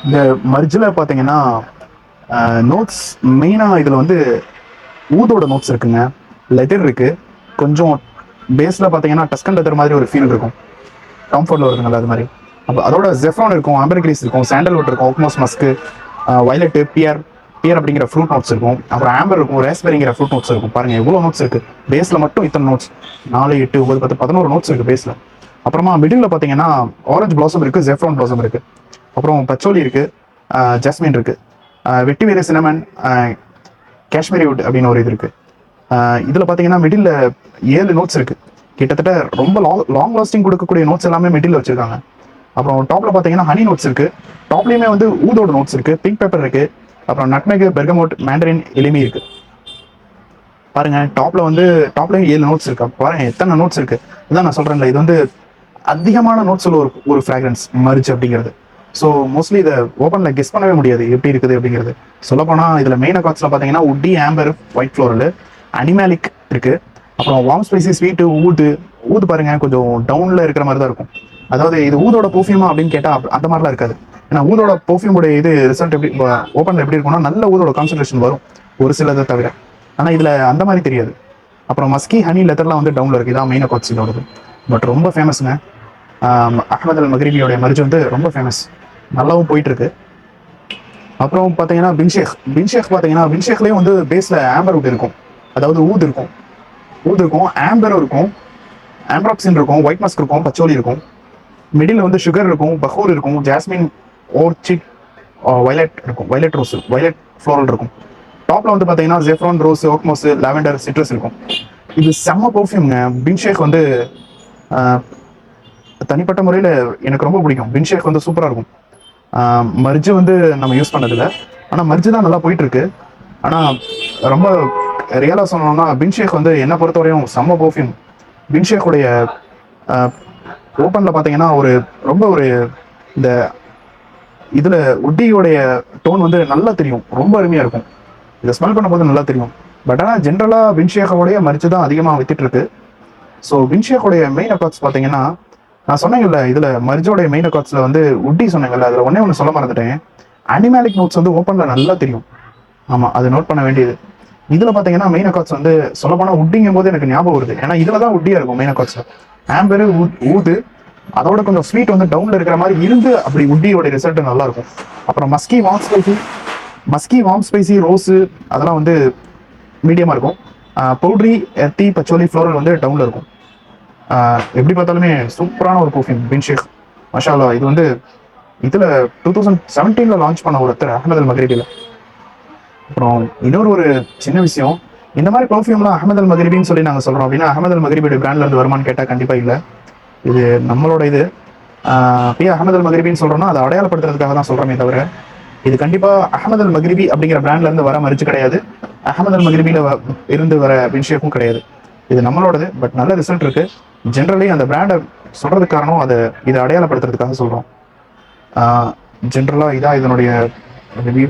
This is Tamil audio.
இந்த மர்ஜில் பார்த்தீங்கன்னா நோட்ஸ் மெயினாக இதில் வந்து ஊதோட நோட்ஸ் இருக்குங்க, லெதர் இருக்கு, கொஞ்சம் பேஸில் பார்த்தீங்கன்னா டஸ்கன் லெதர் மாதிரி ஒரு ஃபீல் இருக்கும், கம்ஃபர்ட்டில் வருதுங்களா அது மாதிரி. அப்போ அதோட ஜெஃப்ரான் இருக்கும், ஆம்பர்கிரீஸ் இருக்கும், சாண்டல்வுட் இருக்கும், ஓக்மோஸ் மஸ்க்கு, வயலட்டு, பியர் பியர் அப்படிங்கிற ஃப்ரூட் நோட்ஸ் இருக்கும், அப்புறம் ஆம்பர் இருக்கும், ரேஸ்பெரிங்கிற ஃப்ரூட் நோட்ஸ் இருக்கும். பாருங்க எவ்வளோ நோட்ஸ் இருக்கு பேஸில் மட்டும், இத்தனை நோட்ஸ் 4 8 9 10 11 நோட்ஸ் இருக்கு பேஸில். அப்புறமா மிடில் பார்த்தீங்கன்னா ஆரஞ்சு பிளாசம் இருக்கு, ஜெஃப்ரான் பிளாசம் இருக்கு, அப்புறம் பச்சோலி இருக்கு, ஜாஸ்மின் இருக்கு, வெட்டி வேறு சினமன், காஷ்மீரி வுட் அப்படின்னு ஒரு இது இருக்கு. இதில் பார்த்தீங்கன்னா மிடில் 7 நோட்ஸ் இருக்கு. கிட்டத்தட்ட ரொம்ப லாங் லாஸ்டிங் கொடுக்கக்கூடிய நோட்ஸ் எல்லாமே மிடில் வச்சிருக்காங்க. அப்புறம் டாப்ல பார்த்தீங்கன்னா ஹனி நோட்ஸ் இருக்கு, டாப்லேயுமே வந்து ஊதோட நோட்ஸ் இருக்கு, பிங்க் பெப்பர் இருக்கு, அப்புறம் நட்மெக், பெர்கமோட், மேண்டரின், எலிமி இருக்கு. பாருங்க டாப்லயும் 7 நோட்ஸ் இருக்கு. பாருங்க எத்தனை நோட்ஸ் இருக்கு. இதான் நான் சொல்றேன்ல, இது வந்து அதிகமான நோட்ஸ் உள்ள ஒரு ஃப்ராக்ரன்ஸ் மர்ஜ் அப்படிங்கிறது. ஸோ மோஸ்ட்லி இதை ஓப்பனில் கெஸ் பண்ணவே முடியாது எப்படி இருக்குது அப்படிங்கிறது. சொல்லப்போனால் இதில் மெயின் அக்காட்ஸில் பார்த்தீங்கன்னா உட்டி, ஆம்பர், ஒயிட் ஃப்ளோரல், அனிமேலிக் இருக்கு, அப்புறம் வார்ம் ஸ்பைசி, ஸ்வீட்டு, ஊது பாருங்க கொஞ்சம் டவுனில் இருக்கிற மாதிரி தான் இருக்கும். அதாவது இது ஊதோட பர்ஃப்யூமா அப்படின்னு கேட்டால் அந்த மாதிரிலாம் இருக்காது. ஏன்னா ஊதோட பர்ஃப்யூமோட இது ரிசல்ட் எப்படி ஓப்பனில் எப்படி இருக்கும்னா நல்ல ஊதோட கான்சன்ட்ரேஷன் வரும் ஒரு சிலதை தவிர. ஆனால் இதில் அந்த மாதிரி தெரியாது. அப்புறம் மஸ்கி, ஹனி, லெதர்லாம் வந்து டவுனில் இருக்குது. இதான் மெயின் அக்காட்ஸ் இதோடது. பட் ரொம்ப ஃபேமஸ்ங்க. அஹ்மத் அல் மக்ரிபியோடைய மர்ஜ் வந்து ரொம்ப ஃபேமஸ், நல்லாவும் போயிட்டு இருக்கு. அப்புறம் பார்த்தீங்கன்னா பின்ஷேக் பார்த்தீங்கன்னா பின்ஷேக்லேயும் வந்து பேஸில் ஆம்பர்வுட் இருக்கும், அதாவது ஊது இருக்கும், ஆம்பரும் இருக்கும், ஆம்ப்ராக்சின் இருக்கும், ஒயிட் மஸ்க் இருக்கும், பச்சோலி இருக்கும். மிடில் வந்து சுகர் இருக்கும், பஹூர் இருக்கும், ஜாஸ்மின், ஓர்ச்சிட், வயலட் இருக்கும், வயலட் ஃப்ளோரல் இருக்கும். டாப்ல வந்து பார்த்தீங்கன்னா ஜெஃப்ரான், ரோஸ், ஓக்மோஸ், லாவெண்டர், சிட்ரஸ் இருக்கும். இது செம்ம பர்ஃப்யூம்ங்க. பின்ஷேக் வந்து தனிப்பட்ட முறையில் எனக்கு ரொம்ப பிடிக்கும். பின்ஷேக் வந்து சூப்பராக இருக்கும். மர்ஜு வந்து நம்ம யூஸ் பண்ணதில்ல, ஆனால் மர்ஜு தான் நல்லா போயிட்டு இருக்கு. ஆனால் ரொம்ப ரியலாக சொல்லணும்னா பின்ஷேக் வந்து என்னை பொறுத்தவரையும் செம்ம பர்ஃப்யூம். பின்ஷேக்குடைய ஓப்பனில் பார்த்தீங்கன்னா ரொம்ப இந்த இதில் உட்டியோடைய டோன் வந்து நல்லா தெரியும், ரொம்ப அருமையாக இருக்கும். இதை ஸ்மெல் பண்ணும்போது நல்லா தெரியும். பட் ஆனால் ஜென்ரலாக பின்ஷேக்கோடைய மர்ஜு தான் அதிகமாக வித்துட்டு இருக்கு. ஸோ பின்ஷேக்கோடைய மெயின் அக்காட்ஸ் பார்த்தீங்கன்னா நான் சொன்னேங்கல்ல, இதில் மர்ஜோடைய மெயின் அக்காட்ஸில் வந்து உட்டி சொன்னேங்கல்ல, அதில் ஒன்று சொல்ல மறந்துட்டேன். அனிமேலிக் நோட்ஸ் வந்து ஓப்பனில் நல்லா தெரியும். ஆமாம், அது நோட் பண்ண வேண்டியது. இதில் பார்த்தீங்கன்னா மெயின் அக்காட்ஸ் வந்து சொல்லப்போனால் உட்டிங்கும் போது எனக்கு ஞாபகம் வருது. ஏன்னா இதில் தான் உட்டியாக இருக்கும் மெயின் அக்காட்ஸில். ஆம்பரு, ஊது, அதோட கொஞ்சம் ஸ்வீட் வந்து டவுனில் இருக்கிற மாதிரி இருந்து அப்படி உட்டியோட ரிசல்ட் நல்லா இருக்கும். அப்புறம் மஸ்கி, வார்ம் ஸ்பைசி, ரோஸு அதெல்லாம் வந்து மீடியமாக இருக்கும். பவுட்ரி, எர்த்தி, பச்சோலி, ஃப்ளோரல் வந்து டவுனில் இருக்கும். எப்படி பார்த்தாலுமே சூப்பரான ஒரு பர்ஃப்யூம் பின்ஷேக். மாஷா அல்லாஹ். இது வந்து இதில் 2017 லான்ச் பண்ண ஒருத்தர் அஹ்மத் அல் மக்ரிபியில். அப்புறம் இன்னொரு சின்ன விஷயம், இந்த மாதிரி பர்ஃப்யூம்லாம் அஹ்மத் அல் மக்ரிபின்னு சொல்லி நாங்கள் சொல்கிறோம் அப்படின்னா அஹ்மத் அல் மக்ரிபியோட பிராண்ட்ல இருந்து வருமானு கேட்டால் கண்டிப்பாக இல்லை. இது நம்மளோட இது. அஹ்மத் அல் மக்ரிபின்னு சொல்கிறோம்னா அதை அடையாளப்படுத்துறதுக்காக தான் சொல்கிறோமே தவிர இது கண்டிப்பாக அஹ்மத் அல் மக்ரிபி அப்படிங்கிற பிராண்ட்ல இருந்து வர மரிச்சு கிடையாது. அஹ்மத் அல் மக்ரிபியில் இருந்து வர பின்ஷேக்கும் கிடையாது. இது நம்மளோடது. பட் நல்ல ரிசல்ட் இருக்கு. ஜென்ரலி அந்த பிராண்டை சொல்றதுக்கு காரணம் இதை அடையாளப்படுத்துறதுக்காக சொல்றோம். ஜென்ரலா இதான் இதனுடைய ரிவ்யூ.